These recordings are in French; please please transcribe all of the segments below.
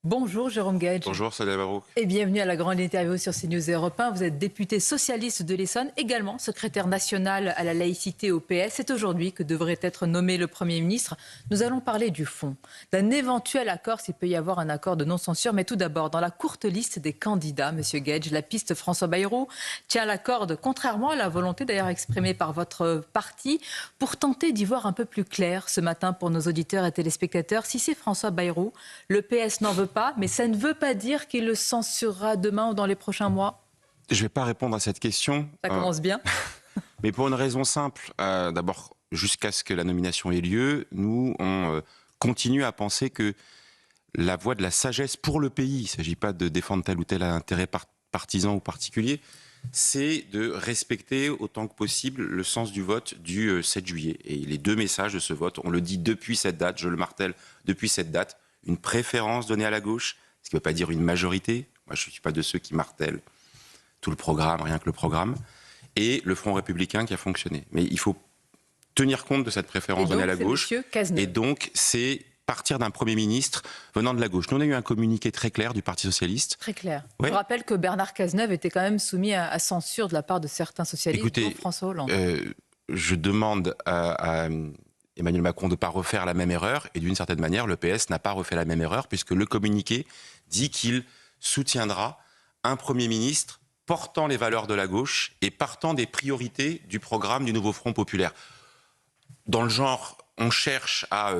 Bonjour Jérôme Gage. Bonjour, Salah Barouk. Et bienvenue à la grande interview sur CNews et Europe 1. Vous êtes député socialiste de l'Essonne, également secrétaire national à la laïcité au PS. C'est aujourd'hui que devrait être nommé le Premier ministre. Nous allons parler du fond, d'un éventuel accord, s'il peut y avoir un accord de non-censure. Mais tout d'abord, dans la courte liste des candidats, Monsieur Gage, la piste François Bayrou tient la corde, contrairement à la volonté d'ailleurs exprimée par votre parti, pour tenter d'y voir un peu plus clair ce matin pour nos auditeurs et téléspectateurs. Si c'est François Bayrou, le PS n'en veut pas, mais ça ne veut pas dire qu'il le censurera demain ou dans les prochains mois. Je ne vais pas répondre à cette question. Ça commence bien. Mais pour une raison simple. D'abord, jusqu'à ce que la nomination ait lieu, nous, on continue à penser que la voie de la sagesse pour le pays, il ne s'agit pas de défendre tel ou tel intérêt partisan ou particulier, c'est de respecter autant que possible le sens du vote du 7 juillet. Et les deux messages de ce vote, on le dit depuis cette date, je le martèle, depuis cette date, une préférence donnée à la gauche, ce qui ne veut pas dire une majorité. Moi, je ne suis pas de ceux qui martèlent tout le programme, rien que le programme. Et le Front républicain qui a fonctionné. Mais il faut tenir compte de cette préférence donnée à la gauche. Et donc, c'est partir d'un Premier ministre venant de la gauche. Nous, on a eu un communiqué très clair du Parti socialiste. Très clair. Ouais. Je rappelle que Bernard Cazeneuve était quand même soumis à censure de la part de certains socialistes, Écoutez, dont François Hollande. Je demande à Emmanuel Macron de ne pas refaire la même erreur. Et d'une certaine manière, le PS n'a pas refait la même erreur, puisque le communiqué dit qu'il soutiendra un Premier ministre portant les valeurs de la gauche et partant des priorités du programme du nouveau Front populaire. Dans le genre, on cherche à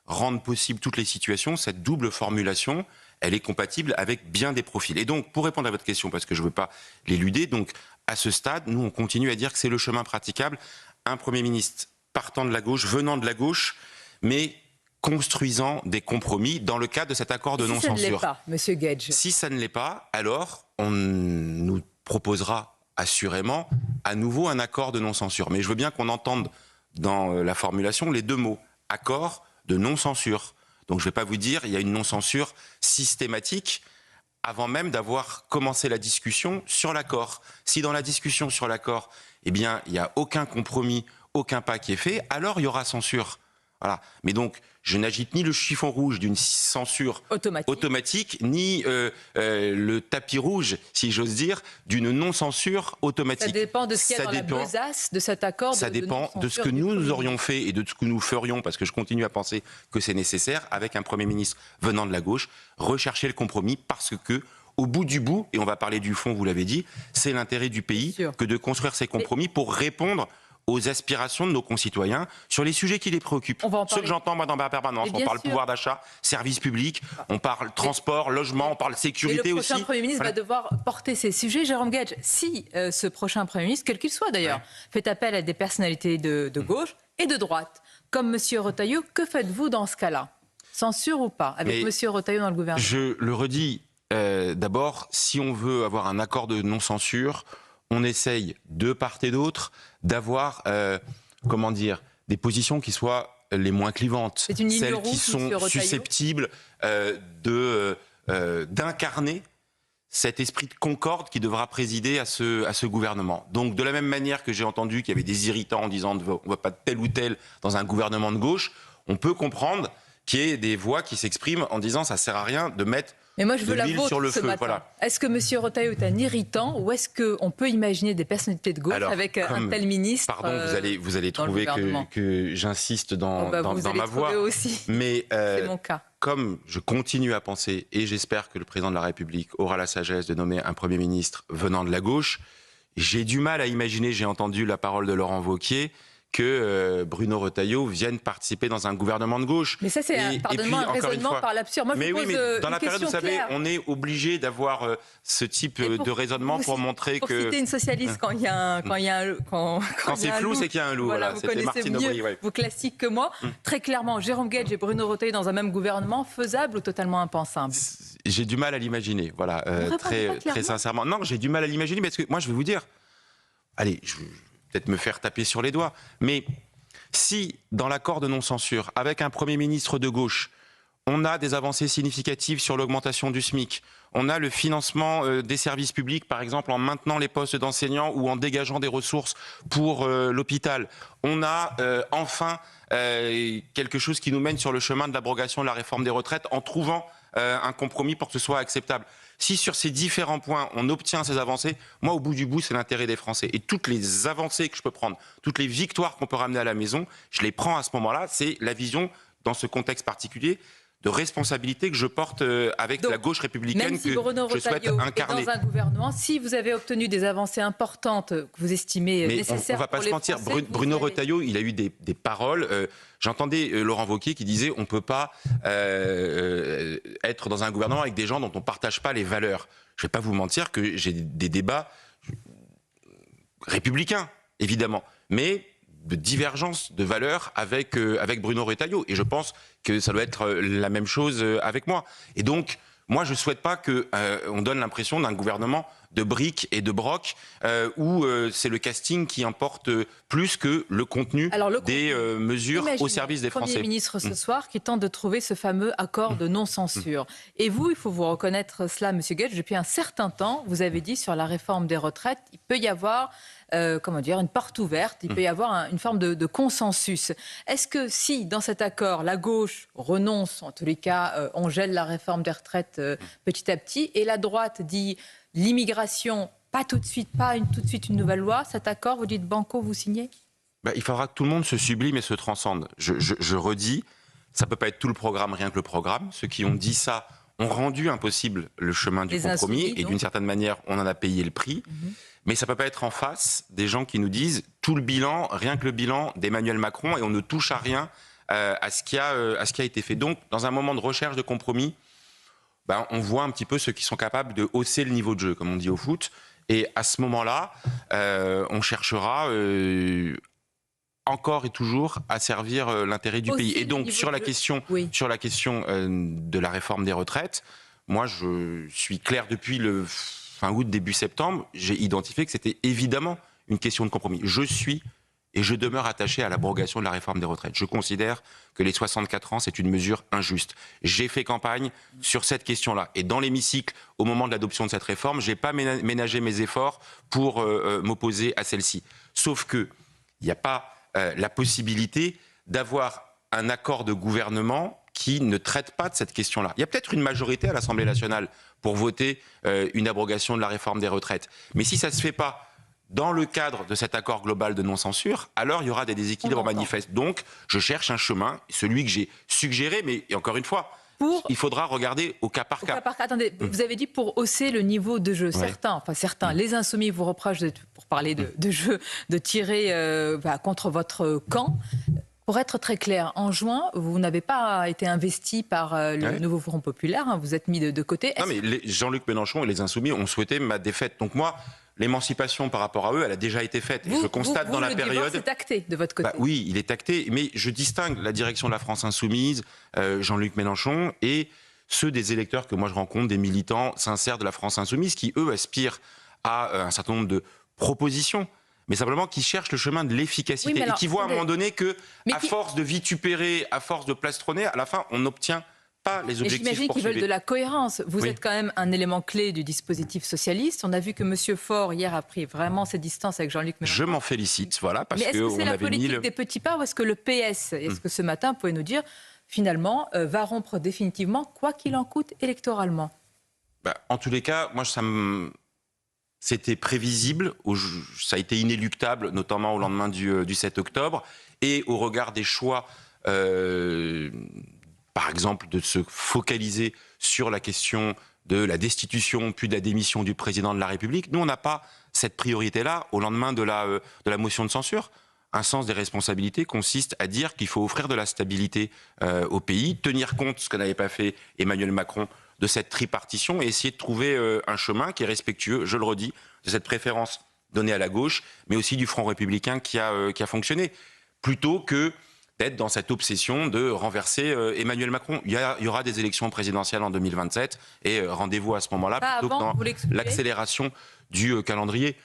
rendre possible toutes les situations. Cette double formulation, elle est compatible avec bien des profils. Et donc, pour répondre à votre question, parce que je ne veux pas l'éluder, donc à ce stade, nous, on continue à dire que c'est le chemin praticable. Un Premier ministre partant de la gauche, venant de la gauche, mais construisant des compromis dans le cadre de cet accord de non-censure. Si ça ne l'est pas, Monsieur Gage. Si ça ne l'est pas, alors on nous proposera assurément à nouveau un accord de non-censure. Mais je veux bien qu'on entende dans la formulation les deux mots, accord de non-censure. Donc je ne vais pas vous dire, il y a une non-censure systématique avant même d'avoir commencé la discussion sur l'accord. Si dans la discussion sur l'accord, eh bien, il n'y a aucun compromis, aucun pas qui est fait, alors il y aura censure. Voilà. Mais donc, je n'agite ni le chiffon rouge d'une censure automatique ni le tapis rouge, si j'ose dire, d'une non-censure automatique. Ça dépend de ce qu'il y a dans la besace de cet accord. Ça dépend de ce que nous aurions fait et de ce que nous ferions, parce que je continue à penser que c'est nécessaire, avec un Premier ministre venant de la gauche, rechercher le compromis, parce que, au bout du bout, et on va parler du fond, vous l'avez dit, c'est l'intérêt du pays que de construire ces compromis pour répondre aux aspirations de nos concitoyens sur les sujets qui les préoccupent. Ce que j'entends moi dans ma permanence, on parle pouvoir d'achat, services publics, on parle transport, logement, on parle sécurité aussi. Le prochain Premier ministre va devoir porter ces sujets. Jérôme Gage, si ce prochain Premier ministre, quel qu'il soit d'ailleurs, fait appel à des personnalités de gauche et de droite, comme M. Retailleau, que faites-vous dans ce cas-là? Censure ou pas, avec M. Retailleau dans le gouvernement? Je le redis, d'abord, si on veut avoir un accord de non-censure, on essaye de part et d'autre d'avoir, des positions qui soient les moins clivantes, celles qui sont susceptibles d'incarner cet esprit de concorde qui devra présider à ce gouvernement. Donc, de la même manière que j'ai entendu qu'il y avait des irritants en disant on ne va pas de tel ou tel dans un gouvernement de gauche, on peut comprendre qu'il y ait des voix qui s'expriment en disant ça ne sert à rien de mettre mais moi, je veux la vôtre sur le ce feu. matin. Voilà. Est-ce que M. Retailleau est un irritant ou est-ce qu'on peut imaginer des personnalités de gauche avec un tel ministre? Pardon, vous allez trouver que j'insiste dans ma voix. Aussi. Mais c'est mon cas. Comme je continue à penser, et j'espère que le président de la République aura la sagesse de nommer un Premier ministre venant de la gauche, j'ai du mal à imaginer, j'ai entendu la parole de Laurent Wauquiez, que Bruno Retailleau vienne participer dans un gouvernement de gauche. Mais ça, c'est un raisonnement par l'absurde. Moi, mais dans la période, vous savez, on est obligé d'avoir ce type de raisonnement pour montrer que... Pour citer une socialiste, quand c'est flou, c'est qu'il y a un loup. Voilà, vous connaissez mieux vos classiques que moi. Très clairement, Jérôme Gage et Bruno Retailleau dans un même gouvernement, faisable ou totalement impensable? J'ai du mal à l'imaginer, voilà, très sincèrement. Non, j'ai du mal à l'imaginer, parce que moi, je vais vous dire... Allez, je vais peut-être me faire taper sur les doigts, mais si, dans l'accord de non-censure, avec un Premier ministre de gauche, on a des avancées significatives sur l'augmentation du SMIC, on a le financement des services publics, par exemple en maintenant les postes d'enseignants ou en dégageant des ressources pour l'hôpital, on a enfin quelque chose qui nous mène sur le chemin de l'abrogation de la réforme des retraites en trouvant un compromis pour que ce soit acceptable. Si sur ces différents points, on obtient ces avancées, moi, au bout du bout, c'est l'intérêt des Français. Et toutes les avancées que je peux prendre, toutes les victoires qu'on peut ramener à la maison, je les prends à ce moment-là. C'est la vision, dans ce contexte particulier, de responsabilité que je porte avec la gauche républicaine si que je souhaite incarner. Dans un gouvernement, si vous avez obtenu des avancées importantes que vous estimmer nécessaires on va pas se mentir, Bruno Retailleau, il a eu des paroles. J'entendais Laurent Wauquiez qui disait on ne peut pas être dans un gouvernement avec des gens dont on ne partage pas les valeurs. Je ne vais pas vous mentir que j'ai des débats républicains, évidemment, mais de divergence de valeurs avec Bruno Retailleau. Et je pense que ça doit être la même chose avec moi. Et donc, moi, je ne souhaite pas qu'on donne l'impression d'un gouvernement de briques et de brocs où c'est le casting qui importe plus que le contenu des mesures au service des Français. Premier ministre ce soir qui tente de trouver ce fameux accord de non-censure. Et vous, il faut vous reconnaître cela, Monsieur Guedj, depuis un certain temps, vous avez dit sur la réforme des retraites, il peut y avoir une porte ouverte, il peut y avoir une forme de consensus. Est-ce que si, dans cet accord, la gauche renonce, en tous les cas, on gèle la réforme des retraites petit à petit, et la droite dit l'immigration, pas tout de suite une nouvelle loi, cet accord, vous dites banco, vous signez ? Il faudra que tout le monde se sublime et se transcende. Je redis, ça ne peut pas être tout le programme, rien que le programme. Ceux qui ont dit ça ont rendu impossible le chemin du compromis, et d'une certaine manière, on en a payé le prix. Mais ça ne peut pas être en face des gens qui nous disent tout le bilan, rien que le bilan d'Emmanuel Macron, et on ne touche à rien à ce qui a été fait. Donc, dans un moment de recherche de compromis, on voit un petit peu ceux qui sont capables de hausser le niveau de jeu, comme on dit au foot. Et à ce moment-là, on cherchera encore et toujours à servir l'intérêt du pays. Et donc, sur la question de la réforme des retraites, moi, je suis clair depuis le fin août, début septembre, j'ai identifié que c'était évidemment une question de compromis. Je suis et je demeure attaché à l'abrogation de la réforme des retraites. Je considère que les 64 ans, c'est une mesure injuste. J'ai fait campagne sur cette question-là. Et dans l'hémicycle, au moment de l'adoption de cette réforme, je n'ai pas ménagé mes efforts pour m'opposer à celle-ci. Sauf qu'il n'y a pas la possibilité d'avoir un accord de gouvernement qui ne traite pas de cette question-là. Il y a peut-être une majorité à l'Assemblée nationale pour voter une abrogation de la réforme des retraites. Mais si ça ne se fait pas dans le cadre de cet accord global de non-censure, alors il y aura des déséquilibres manifestes. Donc, je cherche un chemin, celui que j'ai suggéré, mais encore une fois, il faudra regarder au cas par cas. Attendez, vous avez dit pour hausser le niveau de jeu. Certains, les insoumis vous reprochent, pour parler de jeu, de tirer contre votre camp. Pour être très clair, en juin, vous n'avez pas été investi par le nouveau Front populaire, vous êtes mis de côté. Non, mais Jean-Luc Mélenchon et les Insoumis ont souhaité ma défaite. Donc moi, l'émancipation par rapport à eux, elle a déjà été faite. Et je constate dans la période... Le divorce est acté de votre côté. Oui, il est acté, mais je distingue la direction de la France Insoumise, Jean-Luc Mélenchon, et ceux des électeurs que moi je rencontre, des militants sincères de la France Insoumise, qui eux aspirent à un certain nombre de propositions, mais simplement qui cherchent le chemin de l'efficacité et qui voient à un moment donné que, force de vitupérer, à force de plastronner, à la fin, on n'obtient pas les objectifs poursuivis. J'imagine qu'ils veulent de la cohérence. Vous êtes quand même un élément clé du dispositif socialiste. On a vu que M. Faure, hier, a pris vraiment ses distances avec Jean-Luc Mélenchon. Je m'en félicite, voilà, parce que on avait mis... Mais est-ce que c'est la politique des petits pas ou est-ce que le PS, est-ce que ce matin, vous pouvez nous dire, finalement, va rompre définitivement, quoi qu'il en coûte, électoralement ? En tous les cas, moi, c'était prévisible, ça a été inéluctable, notamment au lendemain du 7 octobre, et au regard des choix, par exemple, de se focaliser sur la question de la destitution puis de la démission du président de la République. Nous, on n'a pas cette priorité-là au lendemain de la motion de censure. Un sens des responsabilités consiste à dire qu'il faut offrir de la stabilité au pays, tenir compte, ce que n'avait pas fait Emmanuel Macron, de cette tripartition et essayer de trouver un chemin qui est respectueux, je le redis, de cette préférence donnée à la gauche, mais aussi du Front républicain qui a fonctionné, plutôt que d'être dans cette obsession de renverser Emmanuel Macron. Il y aura des élections présidentielles en 2027 et rendez-vous à ce moment-là, plutôt que dans l'accélération du calendrier.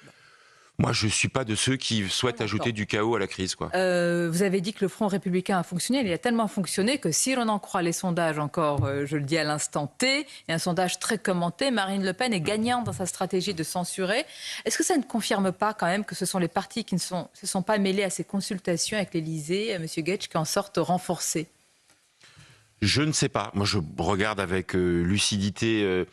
Moi, je ne suis pas de ceux qui souhaitent ajouter du chaos à la crise. Vous avez dit que le Front républicain a fonctionné. Il a tellement fonctionné que si l'on en croit les sondages encore, je le dis à l'instant T, et un sondage très commenté, Marine Le Pen est gagnante dans sa stratégie de censurer. Est-ce que ça ne confirme pas quand même que ce sont les partis qui ne se sont pas mêlés à ces consultations avec l'Élysée, M. Guedj, qui en sortent renforcés ? Je ne sais pas. Moi, je regarde avec lucidité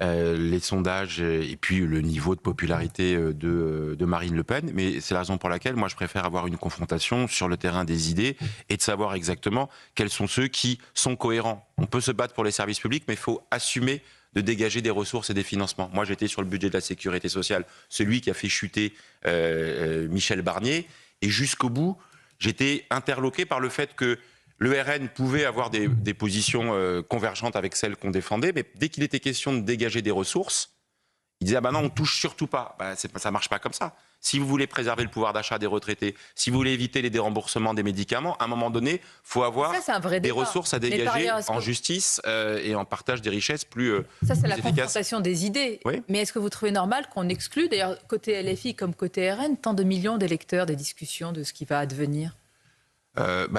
les sondages et puis le niveau de popularité de Marine Le Pen. Mais c'est la raison pour laquelle moi, je préfère avoir une confrontation sur le terrain des idées et de savoir exactement quels sont ceux qui sont cohérents. On peut se battre pour les services publics, mais il faut assumer de dégager des ressources et des financements. Moi, j'étais sur le budget de la sécurité sociale, celui qui a fait chuter Michel Barnier. Et jusqu'au bout, j'étais interloqué par le fait que le RN pouvait avoir des positions convergentes avec celles qu'on défendait, mais dès qu'il était question de dégager des ressources, il disait « ah ben non, on touche surtout pas ». Ça marche pas comme ça. Si vous voulez préserver le pouvoir d'achat des retraités, si vous voulez éviter les déremboursements des médicaments, à un moment donné, il faut avoir des ressources à dégager en justice et en partage des richesses plus ça, c'est plus la efficace. confrontation des idées. Oui. Mais est-ce que vous trouvez normal qu'on exclue, d'ailleurs, côté LFI comme côté RN, tant de millions d'électeurs des discussions de ce qui va advenir ?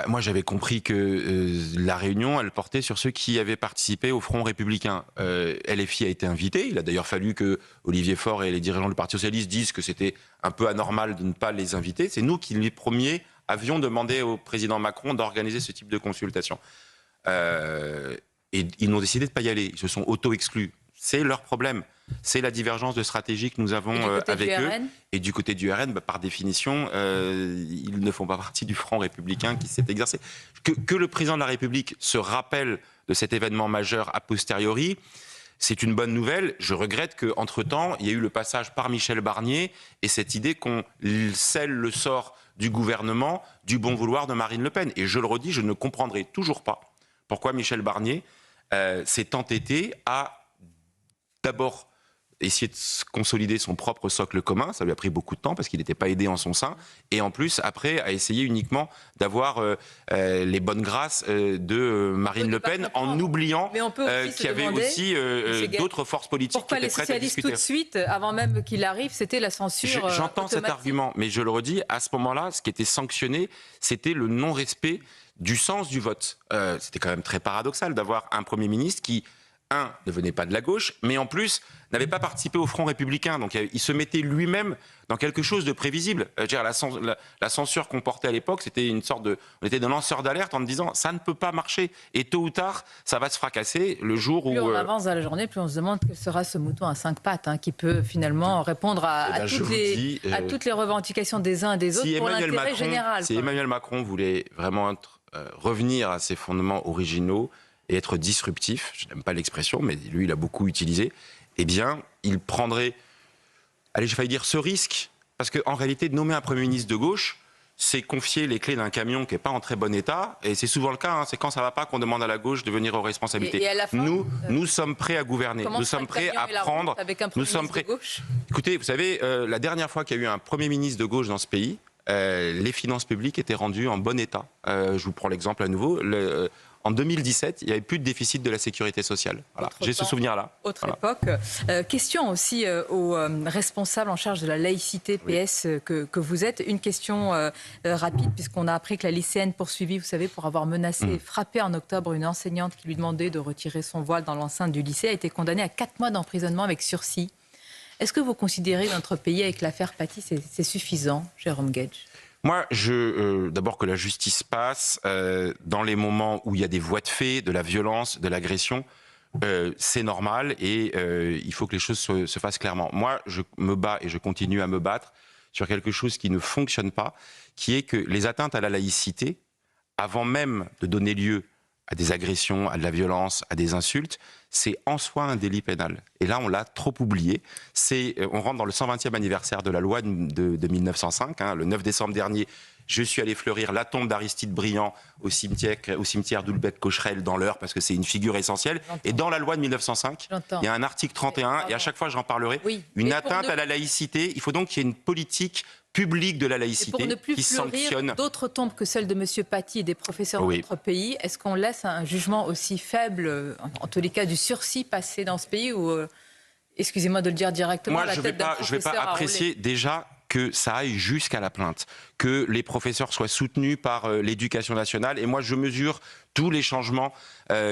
Moi, j'avais compris que la réunion, elle portait sur ceux qui avaient participé au Front républicain. LFI a été invité. Il a d'ailleurs fallu que Olivier Faure et les dirigeants du Parti socialiste disent que c'était un peu anormal de ne pas les inviter. C'est nous qui, les premiers, avions demandé au président Macron d'organiser ce type de consultation. Et ils ont décidé de ne pas y aller. Ils se sont auto-exclus. C'est leur problème. C'est la divergence de stratégie que nous avons avec eux. Et du côté du RN, par définition, ils ne font pas partie du Front républicain qui s'est exercé. Que le président de la République se rappelle de cet événement majeur a posteriori, c'est une bonne nouvelle. Je regrette qu'entre-temps, il y a eu le passage par Michel Barnier et cette idée qu'on scelle le sort du gouvernement du bon vouloir de Marine Le Pen. Et je le redis, je ne comprendrai toujours pas pourquoi Michel Barnier s'est entêté à d'abord essayer de consolider son propre socle commun, ça lui a pris beaucoup de temps parce qu'il n'était pas aidé en son sein, et en plus, après, a essayé uniquement d'avoir les bonnes grâces de Marine Le Pen, en oubliant qu'il y avait aussi d'autres forces politiques qui étaient prêtes à discuter. Pourquoi les socialistes tout de suite, avant même qu'il arrive, c'était la censure J'entends automatique. cet argument, mais je le redis, à ce moment-là, ce qui était sanctionné, c'était le non-respect du sens du vote. C'était quand même très paradoxal d'avoir un Premier ministre qui, ne venait pas de la gauche, mais en plus n'avait pas participé au Front républicain. Donc il se mettait lui-même dans quelque chose de prévisible. La censure qu'on portait à l'époque, c'était une sorte de... On était dans lanceur d'alerte en disant ça ne peut pas marcher. Et tôt ou tard, ça va se fracasser le jour où... Plus on avance dans la journée, plus on se demande quel sera ce mouton à 5 pattes qui peut finalement répondre à toutes les revendications des uns et des autres pour l'intérêt général. Si Emmanuel Macron voulait vraiment revenir à ses fondements originaux, et être disruptif, je n'aime pas l'expression, mais lui, il a beaucoup utilisé, eh bien, il prendrait, j'ai failli dire ce risque, parce qu'en réalité, de nommer un Premier ministre de gauche, c'est confier les clés d'un camion qui n'est pas en très bon état, et c'est souvent le cas, c'est quand ça ne va pas qu'on demande à la gauche de venir aux responsabilités. Et à la fin, nous sommes prêts à gouverner, nous sommes prêts à prendre... Nous sommes prêts. Écoutez, vous savez, la dernière fois qu'il y a eu un Premier ministre de gauche dans ce pays, les finances publiques étaient rendues en bon état. Je vous prends l'exemple à nouveau. En 2017, il n'y avait plus de déficit de la sécurité sociale. Voilà. J'ai ce souvenir-là. Autre époque. Question aussi aux responsables en charge de la laïcité PS que vous êtes. Une question rapide, puisqu'on a appris que la lycéenne poursuivie, vous savez, pour avoir menacé et frappé en octobre une enseignante qui lui demandait de retirer son voile dans l'enceinte du lycée, a été condamnée à 4 mois d'emprisonnement avec sursis. Est-ce que vous considérez que notre pays, avec l'affaire Paty, c'est suffisant, Jérôme Guedj ? Moi, d'abord que la justice passe dans les moments où il y a des voies de fait, de la violence, de l'agression, c'est normal et il faut que les choses se fassent clairement. Moi, je me bats et je continue à me battre sur quelque chose qui ne fonctionne pas, qui est que les atteintes à la laïcité, avant même de donner lieu à des agressions, à de la violence, à des insultes, c'est en soi un délit pénal. Et là, on l'a trop oublié. On rentre dans le 120e anniversaire de la loi de 1905. Le 9 décembre dernier, je suis allé fleurir la tombe d'Aristide Briand au cimetière d'Oulbec-Cocherel dans l'Eure, parce que c'est une figure essentielle. Et dans la loi de 1905, il y a un article 31, et à chaque fois j'en parlerai, une atteinte à la laïcité. Il faut donc qu'il y ait une politique publique de la laïcité pour ne plus qui sanctionne d'autres tombes que celle de M. Paty et des professeurs de notre pays. Est-ce qu'on laisse un jugement aussi faible, en tous les cas du sursis passé dans ce pays, ou excusez-moi de le dire directement, moi je ne vais pas apprécier déjà que ça aille jusqu'à la plainte, que les professeurs soient soutenus par l'éducation nationale. Et moi, je mesure tous les changements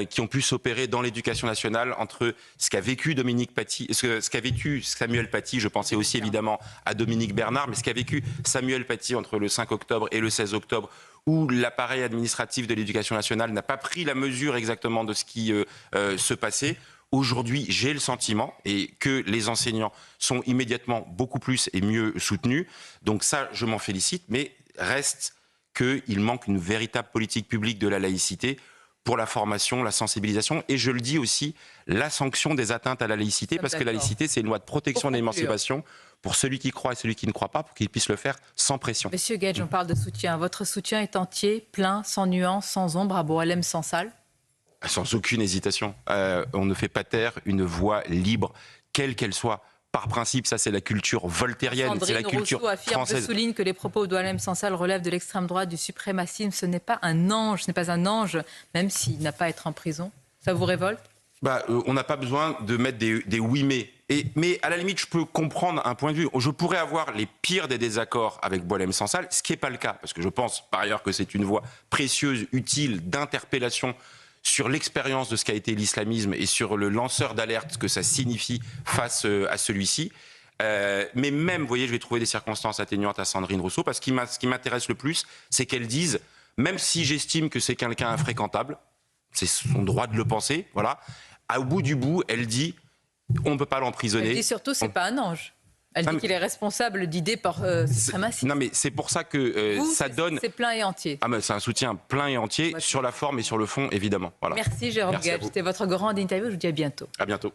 qui ont pu s'opérer dans l'éducation nationale entre ce qu'a vécu Dominique Paty, ce qu'a vécu Samuel Paty, je pensais aussi évidemment à Dominique Bernard, mais ce qu'a vécu Samuel Paty entre le 5 octobre et le 16 octobre, où l'appareil administratif de l'éducation nationale n'a pas pris la mesure exactement de ce qui se passait. Aujourd'hui, j'ai le sentiment et que les enseignants sont immédiatement beaucoup plus et mieux soutenus. Donc ça, je m'en félicite, mais reste qu'il manque une véritable politique publique de la laïcité pour la formation, la sensibilisation et je le dis aussi, la sanction des atteintes à la laïcité, parce que la laïcité, c'est une loi de protection de l'émancipation pour celui qui croit et celui qui ne croit pas, pour qu'il puisse le faire sans pression. Monsieur Guedj, on parle de soutien. Votre soutien est entier, plein, sans nuance, sans ombre à Boualem Sansal? Sans aucune hésitation. On ne fait pas taire une voix libre, quelle qu'elle soit. Par principe, ça c'est la culture voltairienne, c'est la culture française. Souligne que les propos de Boualem Sansal relèvent de l'extrême droite, du suprémacisme. Ce n'est pas un ange, ce n'est pas un ange, même s'il n'a pas à être en prison. Ça vous révolte? On n'a pas besoin de mettre des oui mais à la limite, je peux comprendre un point de vue. Je pourrais avoir les pires des désaccords avec Boualem Sansal, ce qui n'est pas le cas, parce que je pense par ailleurs que c'est une voix précieuse, utile, d'interpellation sur l'expérience de ce qu'a été l'islamisme et sur le lanceur d'alerte que ça signifie face à celui-ci. Mais même, vous voyez, je vais trouver des circonstances atténuantes à Sandrine Rousseau, parce que ce qui m'intéresse le plus, c'est qu'elle dise, même si j'estime que c'est quelqu'un infréquentable, c'est son droit de le penser, voilà, au bout du bout, elle dit, on ne peut pas l'emprisonner. Elle dit surtout, c'est pas un ange. Elle dit qu'il est responsable d'idées suprémacistes. Non, mais c'est pour ça que ça donne... C'est plein et entier. Ah, mais c'est un soutien plein et entier, sur la forme et sur le fond, évidemment. Voilà. Merci Jérôme Guedj. C'était votre grande interview. Je vous dis à bientôt. À bientôt.